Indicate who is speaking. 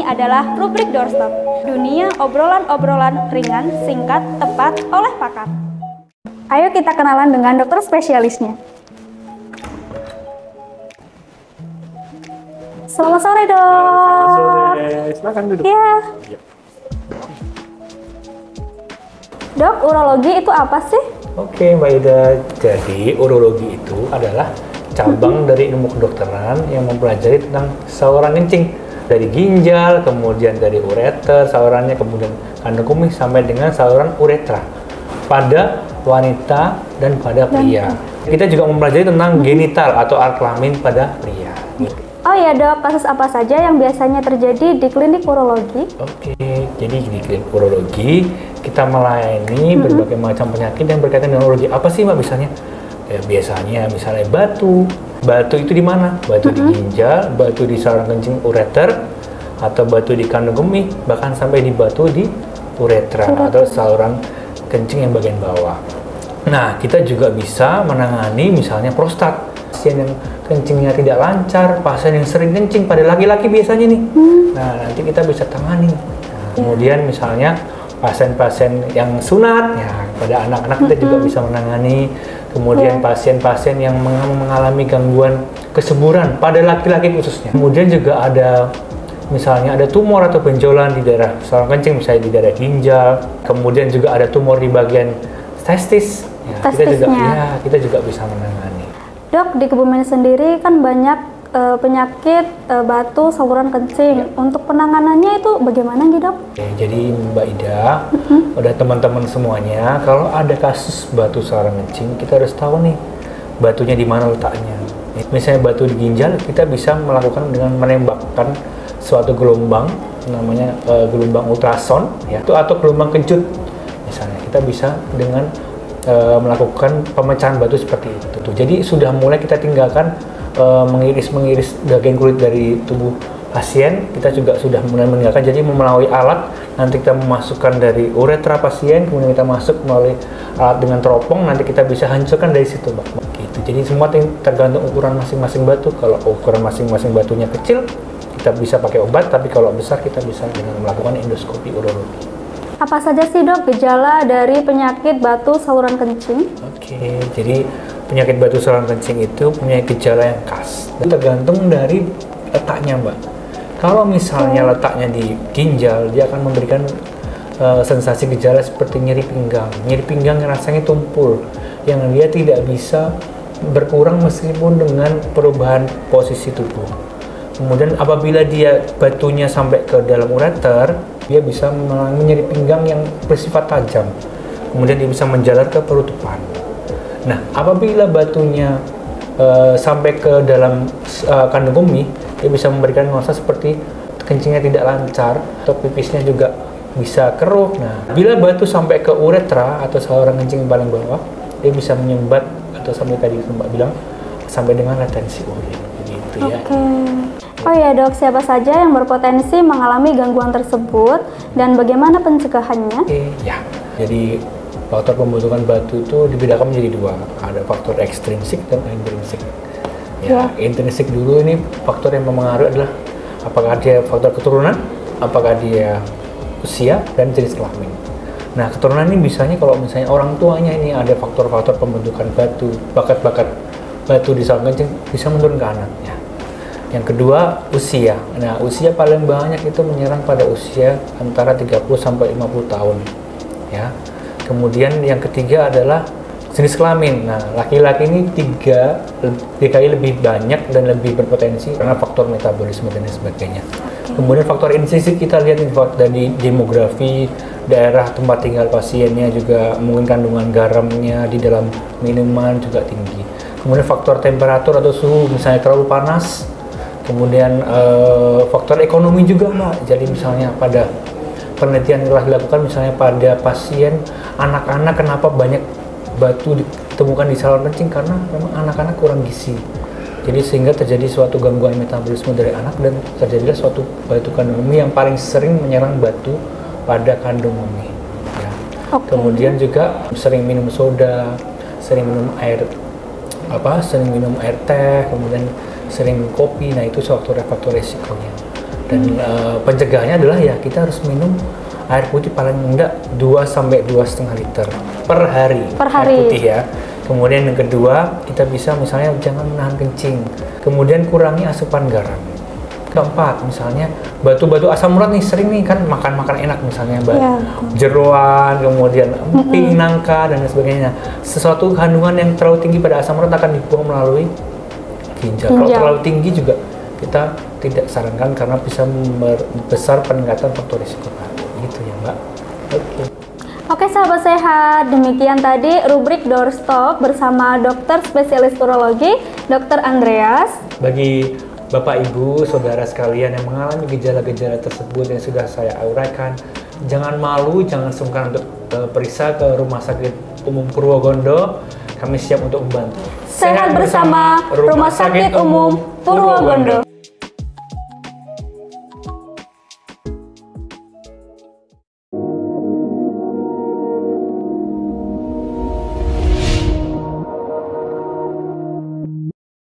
Speaker 1: adalah rubrik Doorstop. Dunia obrolan-obrolan ringan, singkat, tepat oleh pakar. Ayo kita kenalan dengan dokter spesialisnya. Selamat sore, Dok.
Speaker 2: Selamat sore. Silakan duduk.
Speaker 1: Iya. Dok, urologi itu apa sih?
Speaker 2: Oke, Mbak Ida. Jadi, urologi itu adalah cabang dari ilmu kedokteran yang mempelajari tentang saluran kencing. Dari ginjal, kemudian dari ureter, salurannya, kemudian kandung kemih, sampai dengan saluran uretra pada wanita dan pada pria. Kita juga mempelajari tentang genital atau alat kelamin pada pria.
Speaker 1: Oh ya, Dok, kasus apa saja yang biasanya terjadi di klinik urologi?
Speaker 2: Oke, jadi di klinik urologi kita melayani berbagai macam penyakit yang berkaitan dengan urologi. Apa sih, Mbak, misalnya? Ya, biasanya misalnya batu itu di mana? Batu di ginjal, batu di saluran kencing ureter, atau batu di kandung kemih, bahkan sampai di batu di uretra atau saluran kencing yang bagian bawah. Nah, kita juga bisa menangani misalnya prostat, pasien yang kencingnya tidak lancar, pasien yang sering kencing pada laki-laki biasanya nih. Nah, nanti kita bisa tangani. Nah, kemudian misalnya pasien-pasien yang sunat, ya pada anak-anak kita juga bisa menangani. Kemudian pasien-pasien yang mengalami gangguan kesuburan pada laki-laki khususnya. Kemudian juga ada misalnya ada tumor atau benjolan di daerah saluran kencing, misalnya di daerah ginjal. Kemudian juga ada tumor di bagian testis. Ya, kita juga bisa menangani.
Speaker 1: Dok, di Kebumen sendiri kan banyak penyakit batu saluran kencing. Untuk penanganannya itu bagaimana nih, Dok?
Speaker 2: Oke, jadi Mbak Ida, udah teman-teman semuanya, kalau ada kasus batu saluran kencing, kita harus tahu nih batunya di mana letaknya. Misalnya batu di ginjal, kita bisa melakukan dengan menembakkan suatu gelombang, namanya gelombang ultrason, ya, atau gelombang kejut. Misalnya kita bisa dengan melakukan pemecahan batu seperti itu. Jadi sudah mulai kita tinggalkan mengiris bagian kulit dari tubuh pasien. Kita juga sudah mulai meninggalkan, jadi melalui alat nanti kita memasukkan dari uretra pasien, kemudian kita masuk melalui alat dengan teropong, nanti kita bisa hancurkan dari situ, Pak. Gitu. Jadi semua tergantung ukuran masing-masing batu. Kalau ukuran masing-masing batunya kecil, kita bisa pakai obat, tapi kalau besar kita bisa dengan melakukan endoskopi urologi.
Speaker 1: Apa saja sih, Dok, gejala dari penyakit batu saluran kencing?
Speaker 2: Oke, jadi penyakit batu saluran kencing itu punya gejala yang khas. Tergantung dari letaknya, Mbak. Kalau misalnya letaknya di ginjal, dia akan memberikan sensasi gejala seperti nyeri pinggang. Nyeri pinggang yang rasanya tumpul, yang dia tidak bisa berkurang meskipun dengan perubahan posisi tubuh. Kemudian apabila dia batunya sampai ke dalam ureter, dia bisa mengalami nyeri pinggang yang bersifat tajam. Kemudian dia bisa menjalar ke penutupan. Nah, apabila batunya sampai ke dalam kandung kemih, dia bisa memberikan nuansa seperti kencingnya tidak lancar, atau pipisnya juga bisa keruh. Nah, bila batu sampai ke uretra atau saluran kencing paling bawah, dia bisa menyumbat atau sampai tadi Mbak bilang sampai dengan retensi urin. Begitu ya.
Speaker 1: Oh ya, Dok, siapa saja yang berpotensi mengalami gangguan tersebut dan bagaimana pencegahannya?
Speaker 2: Ya, jadi faktor pembentukan batu itu dibedakan menjadi dua. Ada faktor ekstrinsik dan intrinsik. Ya, intrinsik dulu ini faktor yang mempengaruhi adalah apakah dia faktor keturunan, apakah dia usia, dan jenis kelamin. Nah, keturunan ini misalnya kalau misalnya orang tuanya ini ada faktor-faktor pembentukan batu, bakat-bakat batu di saluran kencing bisa menurun ke anaknya. Yang kedua, usia. Nah, usia paling banyak itu menyerang pada usia antara 30 sampai 50 tahun. Ya. Kemudian yang ketiga adalah jenis kelamin. Nah, laki-laki ini tiga kali lebih banyak dan lebih berpotensi karena faktor metabolisme dan sebagainya. Kemudian faktor intrinsik kita lihat dari demografi, daerah tempat tinggal pasiennya, juga mungkin kandungan garamnya di dalam minuman juga tinggi. Kemudian faktor temperatur atau suhu, misalnya terlalu panas. Kemudian faktor ekonomi juga, Mbak. Jadi misalnya pada penelitian yang telah dilakukan, misalnya pada pasien anak-anak, kenapa banyak batu ditemukan di saluran kencing, karena memang anak-anak kurang gizi. Jadi sehingga terjadi suatu gangguan metabolisme dari anak dan terjadilah suatu batu kandung kemih yang paling sering menyerang batu pada kandung kemih. Ya. Kemudian juga sering minum soda, sering minum air teh, kemudian sering kopi. Nah, itu faktor resikonya. Dan pencegahannya adalah ya kita harus minum air putih paling enggak 2 sampai 2,5 liter per hari. Air putih ya. Kemudian yang kedua, kita bisa misalnya jangan menahan kencing. Kemudian kurangi asupan garam. Keempat, misalnya batu-batu asam urat nih sering nih kan makan enak misalnya jeroan, kemudian emping, nangka dan sebagainya. Sesuatu kandungan yang terlalu tinggi pada asam urat akan dibuang melalui ginjal. Kalau terlalu tinggi juga kita tidak sarankan karena bisa membesar peningkatan faktor risiko. Gitu ya Mbak.
Speaker 1: Oke sahabat sehat, demikian tadi rubrik doorstop bersama dokter spesialis urologi, Dr. Andreas.
Speaker 2: Bagi Bapak Ibu, saudara sekalian yang mengalami gejala-gejala tersebut yang sudah saya uraikan, jangan malu, jangan sungkan untuk periksa ke Rumah Sakit Umum Purwogondo. Kami siap untuk membantu.
Speaker 1: Sehat bersama Rumah Sakit Umum Purwogondo.